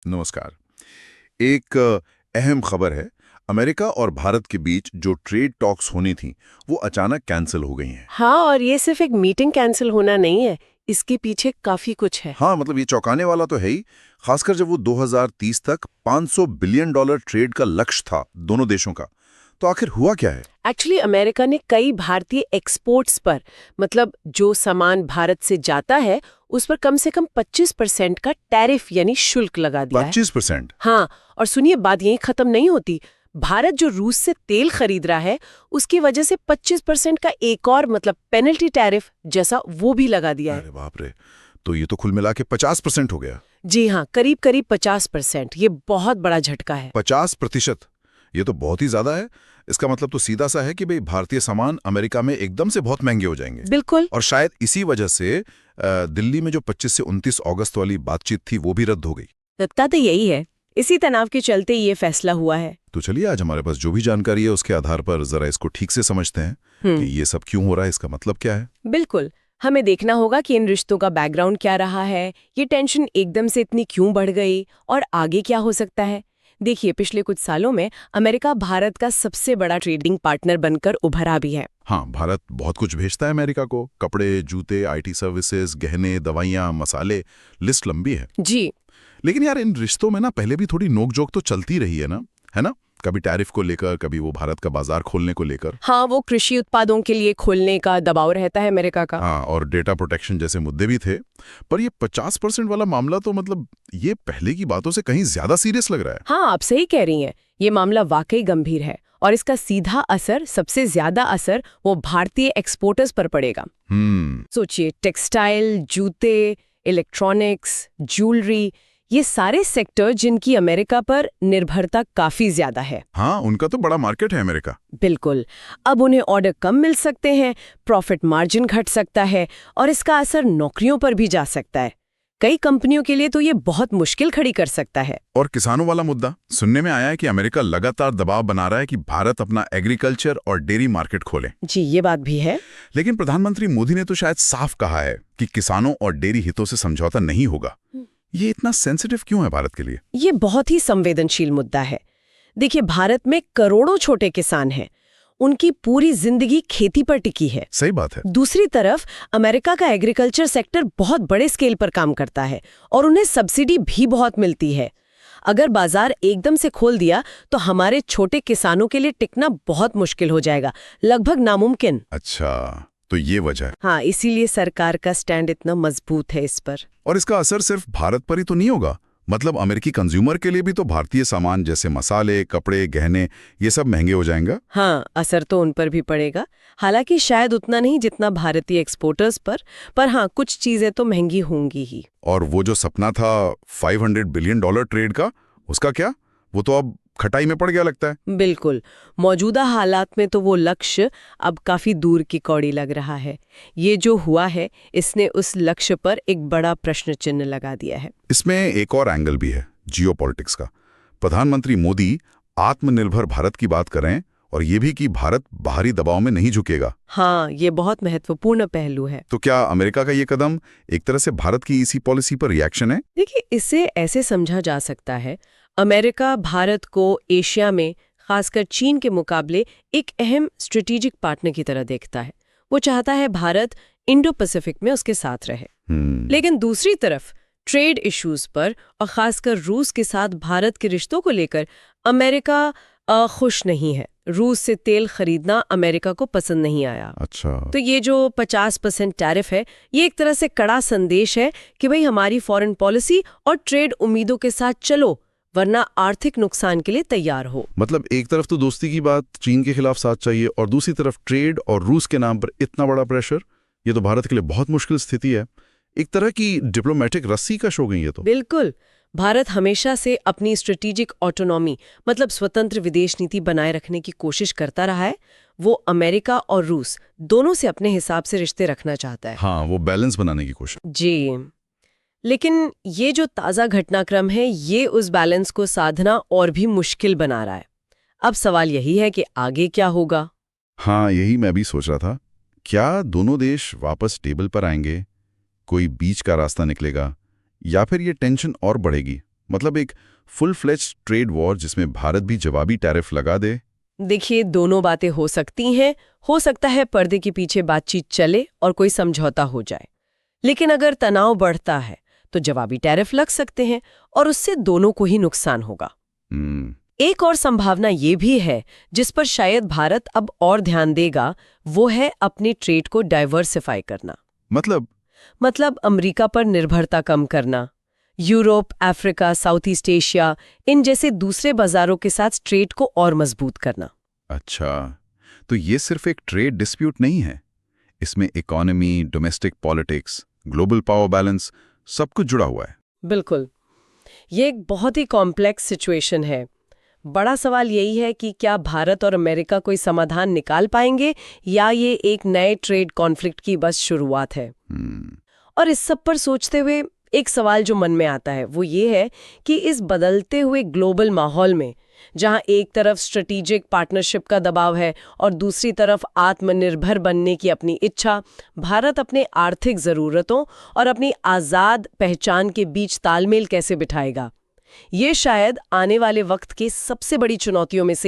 नमस्कार। एक अहम खबर है। अमेरिका और भारत के बीच जो ट्रेड टॉक्स होनी थी वो अचानक कैंसिल हो गई हैं। हाँ, और ये सिर्फ एक मीटिंग कैंसिल होना नहीं है, इसके पीछे काफी कुछ है। हाँ, मतलब ये चौंकाने वाला तो है ही, खासकर जब वो 2030 तक $500 बिलियन ट्रेड का लक्ष्य था दोनों देशों का। तो आखिर हुआ क्या है? एक्चुअली अमेरिका ने कई भारतीय एक्सपोर्ट्स पर, मतलब जो सामान भारत से जाता है उस पर कम से कम 25% का टैरिफ यानी शुल्क लगा दिया है। 25%? हाँ, और सुनिए, बात यहीं खत्म नहीं होती। भारत जो रूस से तेल खरीद रहा है उसकी वजह से 25% का एक और मतलब पेनल्टी टैरिफ जैसा वो भी लगा दिया है। अरे बाप रे, तो ये तो कुल मिला के 50% हो गया। जी हाँ, करीब करीब 50%। ये बहुत बड़ा झटका है। 50%? ये तो बहुत ही ज्यादा है। इसका मतलब तो सीधा सा है कि भाई भारतीय सामान अमेरिका में एकदम से बहुत महंगे हो जाएंगे। बिल्कुल। और शायद इसी वजह से दिल्ली में जो 25 से 29 अगस्त वाली बातचीत थी वो भी रद्द हो गई। लगता तो यही है, इसी तनाव के चलते ये फैसला हुआ है। तो चलिए आज हमारे पास जो भी जानकारी है उसके आधार पर जरा इसको ठीक से समझते हैं कि ये सब क्यों हो रहा है, इसका मतलब क्या है। बिल्कुल, हमें देखना होगा कि इन रिश्तों का बैकग्राउंड क्या रहा है, ये टेंशन एकदम से इतनी क्यों बढ़ गई और आगे क्या हो सकता है। देखिए, पिछले कुछ सालों में अमेरिका भारत का सबसे बड़ा ट्रेडिंग पार्टनर बनकर उभरा भी है। हाँ, भारत बहुत कुछ भेजता है अमेरिका को, कपड़े, जूते, IT सर्विसेज, गहने, दवाइयाँ, मसाले, लिस्ट लंबी है। जी। लेकिन यार इन रिश्तों में ना पहले भी थोड़ी नोकझोंक तो चलती रही है ना? कभी टैरिफ को लेकर, कभी वो भारत का बाजार खोलने को लेकर। हाँ, वो कृषि उत्पादों के लिए खोलने का दबाव रहता है अमेरिका का। हाँ, और डेटा प्रोटेक्शन जैसे मुद्दे भी थे। पर ये 50% वाला मामला तो मतलब ये पहले की बातों से कहीं ज्यादा सीरियस लग रहा है। हाँ, आप सही कह रही हैं, ये मामला वाकई गंभीर है और इसका सीधा असर, सबसे ज्यादा असर वो भारतीय एक्सपोर्टर्स पर पड़ेगा। सोचिए, टेक्सटाइल, जूते, इलेक्ट्रॉनिक्स, ज्वेलरी, ये सारे सेक्टर जिनकी अमेरिका पर निर्भरता काफी ज्यादा है। हाँ, उनका तो बड़ा मार्केट है अमेरिका। बिल्कुल। अब उन्हें ऑर्डर कम मिल सकते हैं, प्रॉफिट मार्जिन घट सकता है और इसका असर नौकरियों पर भी जा सकता है। कई कंपनियों के लिए तो ये बहुत मुश्किल खड़ी कर सकता है। और किसानों वाला मुद्दा सुनने में आया है कि अमेरिका लगातार दबाव बना रहा है कि भारत अपना एग्रीकल्चर और डेयरी मार्केट खोले। जी, ये बात भी है। लेकिन प्रधानमंत्री मोदी ने तो शायद साफ कहा है कि किसानों और डेयरी हितों से समझौता नहीं होगा। ये इतना सेंसिटिव क्यों है भारत के लिए? ये बहुत ही संवेदनशील मुद्दा है। देखिए, भारत में करोड़ों छोटे किसान हैं, उनकी पूरी जिंदगी खेती पर टिकी है। सही बात है। दूसरी तरफ अमेरिका का एग्रीकल्चर सेक्टर बहुत बड़े स्केल पर काम करता है और उन्हें सब्सिडी भी बहुत मिलती है। अगर बाजार एकदम से खोल दिया तो हमारे छोटे किसानों के लिए टिकना बहुत मुश्किल हो जाएगा, लगभग नामुमकिन। अच्छा, तो ये वजह है। हाँ, इसीलिए सरकार का स्टैंड इतना मजबूत है इस पर। और इसका असर सिर्फ भारत पर ही तो नहीं होगा, मतलब अमेरिकी कंज्यूमर के लिए भी तो भारतीय सामान जैसे मसाले, कपड़े, गहने, ये सब महंगे हो जाएंगे। हाँ, असर तो उन पर भी पड़ेगा, हालांकि शायद उतना नहीं जितना भारतीय एक्सपोर्टर्स पर हाँ, कुछ चीजें तो महंगी होंगी ही। और वो जो सपना था $500 बिलियन ट्रेड का, उसका क्या? वो तो अब खटाई में पड़ गया लगता है। बिल्कुल, मौजूदा हालात में तो वो लक्ष्य अब काफी दूर की कौड़ी लग रहा है। ये जो हुआ है इसने उस लक्ष्य पर एक बड़ा प्रश्न चिन्ह लगा दिया है। इसमें एक और एंगल भी है, जियोपॉलिटिक्स का। प्रधानमंत्री मोदी आत्मनिर्भर भारत की बात करें और ये भी कि भारत बाहरी दबाव में नहीं झुकेगा। हाँ, ये बहुत महत्वपूर्ण पहलू है। तो क्या अमेरिका का ये कदम एक तरह से भारत की इसी पॉलिसी पर रिएक्शन है? देखिए, इसे ऐसे समझा जा सकता है, अमेरिका भारत को एशिया में, खासकर चीन के मुकाबले, एक अहम स्ट्रेटेजिक पार्टनर की तरह देखता है। वो चाहता है भारत इंडो पैसिफिक में उसके साथ रहे। लेकिन दूसरी तरफ ट्रेड इश्यूज पर और खासकर रूस के साथ भारत के रिश्तों को लेकर अमेरिका खुश नहीं है। रूस से तेल खरीदना अमेरिका को पसंद नहीं आया। अच्छा। तो ये जो 50% टैरिफ है, ये एक तरह से कड़ा संदेश है कि भाई हमारी फॉरेन पॉलिसी और ट्रेड उम्मीदों के साथ चलो, वरना आर्थिक नुकसान के लिए तैयार हो। मतलब एक तरफ तो दोस्ती की बात, चीन के खिलाफ साथ चाहिए, और दूसरी तरफ ट्रेड और रूस के नाम पर इतना बड़ा प्रेशर। ये तो भारत के लिए बहुत मुश्किल स्थिति है, एक तरह की डिप्लोमेटिक रस्सी कश हो गई है। तो बिल्कुल, भारत हमेशा से अपनी स्ट्रेटेजिक ऑटोनॉमी, मतलब स्वतंत्र विदेश नीति बनाए रखने की कोशिश करता रहा है। वो अमेरिका और रूस दोनों से अपने हिसाब से रिश्ते रखना चाहता है। हाँ, वो बैलेंस बनाने की कोशिश। जी, लेकिन ये जो ताज़ा घटनाक्रम है, ये उस बैलेंस को साधना और भी मुश्किल बना रहा है। अब सवाल यही है कि आगे क्या होगा। हाँ, यही मैं भी सोच रहा था। क्या दोनों देश वापस टेबल पर आएंगे, कोई बीच का रास्ता निकलेगा, या फिर ये टेंशन और बढ़ेगी? मतलब एक फुल फ्लेज ट्रेड वॉर जिसमें भारत भी जवाबी टैरिफ लगा दे? देखिए, दोनों बातें हो सकती हैं। हो सकता है पर्दे के पीछे बातचीत चले और कोई समझौता हो जाए। लेकिन अगर तनाव बढ़ता है तो जवाबी टैरिफ लग सकते हैं और उससे दोनों को ही नुकसान होगा। एक और संभावना ये भी है जिस पर शायद भारत अब और ध्यान देगा, वो है अपनी ट्रेड को डाइवर्सिफाई करना। मतलब अमेरिका पर निर्भरता कम करना। Europe, Africa, South East Asia, इन जैसे दूसरे बाजारों के साथ ट्रेड को और मजबूत करना। अच्छा, तो ये सिर्फ एक ट्रेड डिस्प्यूट नहीं है, इसमें economy, domestic politics, global power balance सब कुछ जुड़ा हुआ है। बिल्कुल, ये एक बहुत ही कॉम्प्लेक्स सिचुएशन है। बड़ा सवाल यही है कि क्या भारत और अमेरिका कोई समाधान निकाल पाएंगे या ये एक नए ट्रेड कॉन्फ्लिक्ट की बस शुरुआत है। और इस सब पर सोचते हुए एक सवाल जो मन में आता है वो ये है कि इस बदलते हुए ग्लोबल माहौल में, जहां एक तरफ स्ट्रेटेजिक पार्टनरशिप का दबाव है और दूसरी तरफ आत्मनिर्भर बनने की अपनी इच्छा, भारत अपने आर्थिक ज़रूरतों और अपनी आज़ाद पहचान के बीच तालमेल कैसे बिठाएगा? ये शायद आने वाले वक्त की सबसे बड़ी चुनौतियों में से